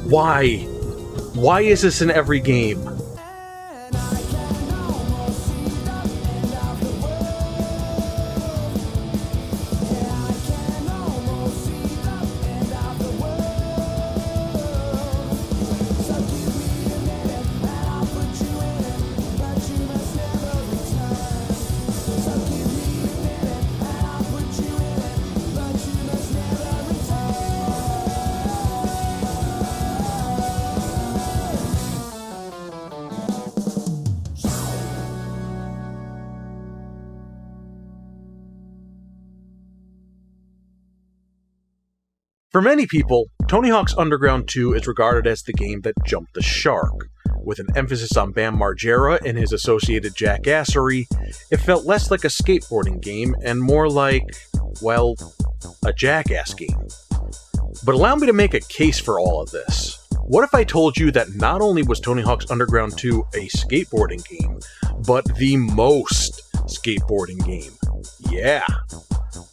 Why? Why is this in every game? For many people, Tony Hawk's Underground 2 is regarded as the game that jumped the shark. With an emphasis on Bam Margera and his associated jackassery, it felt less like a skateboarding game and more like, well, a jackass game. But allow me to make a case for all of this. What if I told you that not only was Tony Hawk's Underground 2 a skateboarding game, but the most skateboarding game? Yeah.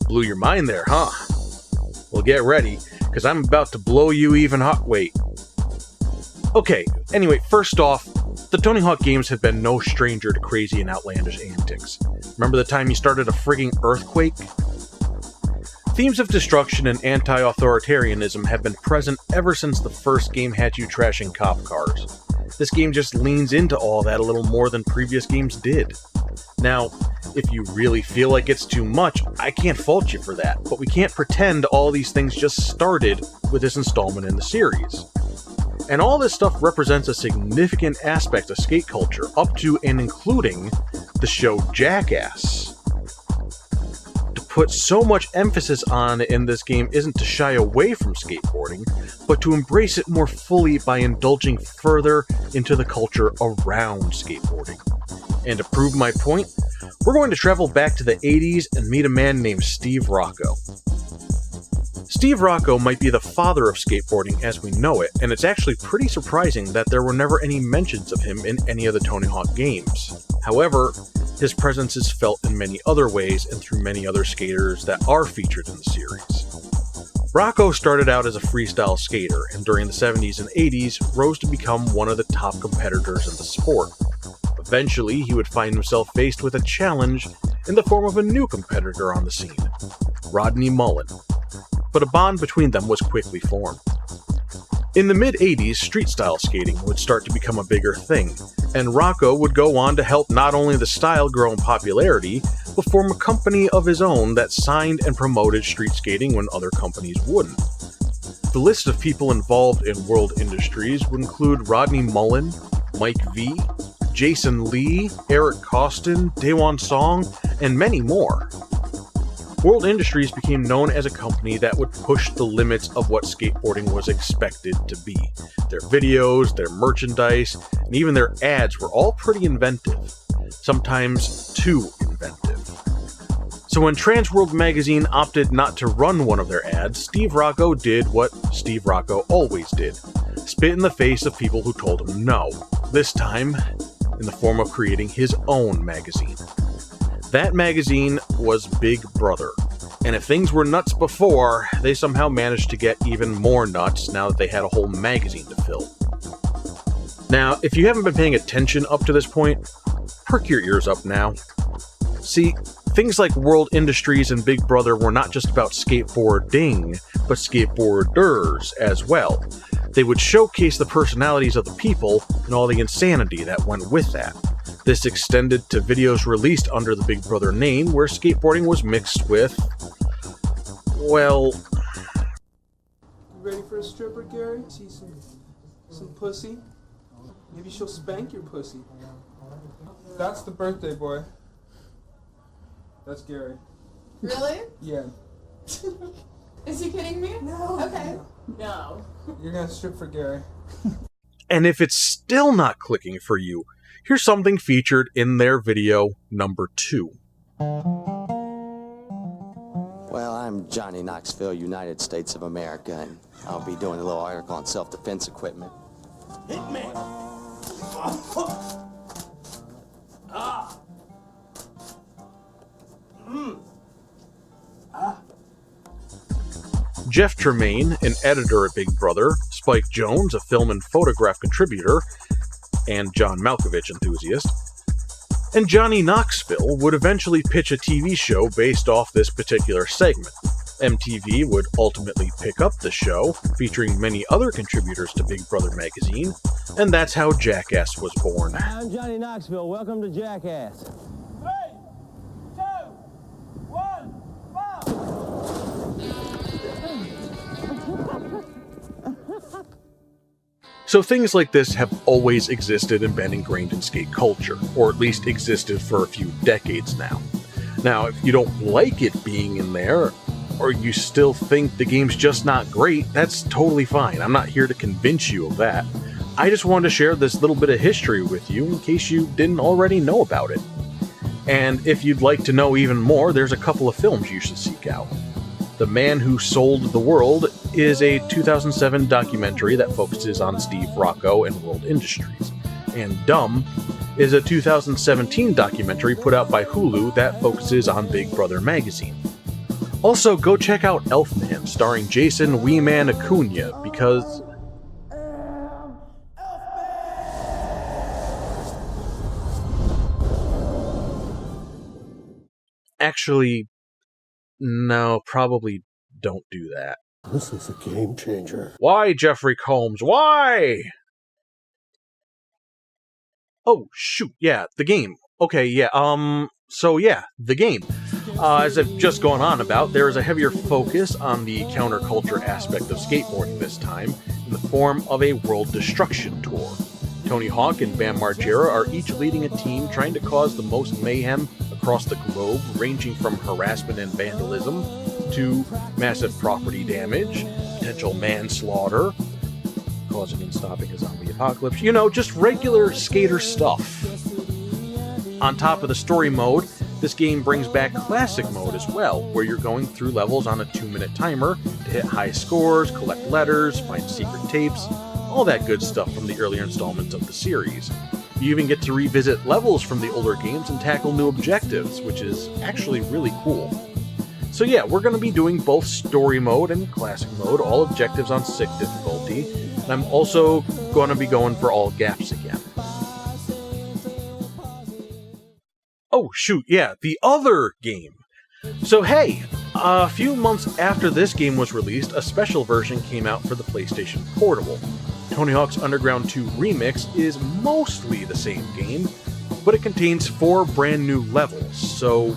Blew your mind there, huh? Well, get ready, because I'm about to blow you even hot. Wait. Okay, anyway, first off, the Tony Hawk games have been no stranger to crazy and outlandish antics. Remember the time you started a frigging earthquake? Themes of destruction and anti-authoritarianism have been present ever since the first game had you trashing cop cars. This game just leans into all that a little more than previous games did. Now, if you really feel like it's too much, I can't fault you for that, but we can't pretend all these things just started with this installment in the series. And all this stuff represents a significant aspect of skate culture, up to and including the show Jackass. To put so much emphasis on in this game isn't to shy away from skateboarding, but to embrace it more fully by indulging further into the culture around skateboarding. And to prove my point, we're going to travel back to the 80s and meet a man named Steve Rocco. Steve Rocco might be the father of skateboarding as we know it, and it's actually pretty surprising that there were never any mentions of him in any of the Tony Hawk games. However, his presence is felt in many other ways and through many other skaters that are featured in the series. Rocco started out as a freestyle skater, and during the 70s and 80s rose to become one of the top competitors in the sport. Eventually, he would find himself faced with a challenge in the form of a new competitor on the scene, Rodney Mullen. But a bond between them was quickly formed. In the mid-80s, street-style skating would start to become a bigger thing, and Rocco would go on to help not only the style grow in popularity, but form a company of his own that signed and promoted street skating when other companies wouldn't. The list of people involved in World Industries would include Rodney Mullen, Mike V, Jason Lee, Eric Costin, Daewon Song, and many more. World Industries became known as a company that would push the limits of what skateboarding was expected to be. Their videos, their merchandise, and even their ads were all pretty inventive. Sometimes too inventive. So when Transworld magazine opted not to run one of their ads, Steve Rocco did what Steve Rocco always did. Spit in the face of people who told him no. This time, in the form of creating his own magazine. That magazine was Big Brother, and if things were nuts before, they somehow managed to get even more nuts now that they had a whole magazine to fill. Now, if you haven't been paying attention up to this point, perk your ears up now. See, things like World Industries and Big Brother were not just about skateboarding, but skateboarders as well. They would showcase the personalities of the people and all the insanity that went with that. This extended to videos released under the Big Brother name, where skateboarding was mixed with, well... You ready for a stripper, Gary? See some pussy? Maybe she'll spank your pussy. That's the birthday boy. That's Gary. Really? Yeah. Is he kidding me? No. Okay. No. You're gonna strip for Gary. And if it's still not clicking for you, here's something featured in their video number 2. Well, I'm Johnny Knoxville, United States of America, and I'll be doing a little article on self-defense equipment. Hit me! Ah! Jeff Tremaine, an editor at Big Brother, Spike Jonze, a film and photograph contributor and John Malkovich enthusiast. And Johnny Knoxville would eventually pitch a TV show based off this particular segment. MTV would ultimately pick up the show, featuring many other contributors to Big Brother magazine, and that's how Jackass was born. I'm Johnny Knoxville. Welcome to Jackass. 3, 2, 1, So things like this have always existed and been ingrained in skate culture, or at least existed for a few decades now. Now, if you don't like it being in there, or you still think the game's just not great, that's totally fine. I'm not here to convince you of that. I just wanted to share this little bit of history with you in case you didn't already know about it. And if you'd like to know even more, there's a couple of films you should seek out. The Man Who Sold the World is a 2007 documentary that focuses on Steve Rocco and world industries. And Dumb is a 2017 documentary put out by Hulu that focuses on Big Brother magazine. Also, go check out Elfman, starring Jason Weeman Acuna, because... Actually, no, probably don't do that. This is a game changer. Why, Jeffrey Combs? Why? Oh, shoot, yeah, the game. Okay, yeah, the game. As I've just gone on about, there is a heavier focus on the counterculture aspect of skateboarding this time, in the form of a world destruction tour. Tony Hawk and Bam Margera are each leading a team trying to cause the most mayhem across the globe, ranging from harassment and vandalism to massive property damage, potential manslaughter, causing and stopping a zombie apocalypse. You know, just regular skater stuff. On top of the story mode, this game brings back classic mode as well, where you're going through levels on a 2-minute timer to hit high scores, collect letters, find secret tapes, all that good stuff from the earlier installments of the series. You even get to revisit levels from the older games and tackle new objectives, which is actually really cool. So yeah, we're going to be doing both story mode and classic mode, all objectives on 6 difficulty, and I'm also going to be going for all gaps again. Oh shoot, yeah, the other game. So hey, a few months after this game was released, a special version came out for the PlayStation Portable. Tony Hawk's Underground 2 Remix is mostly the same game, but it contains 4 brand new levels, so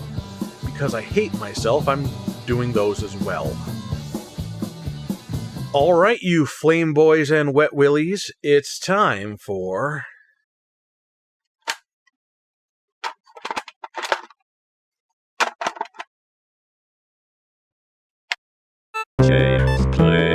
because I hate myself, I'm doing those as well. Alright, you flame boys and wet willies, it's time for... James Play.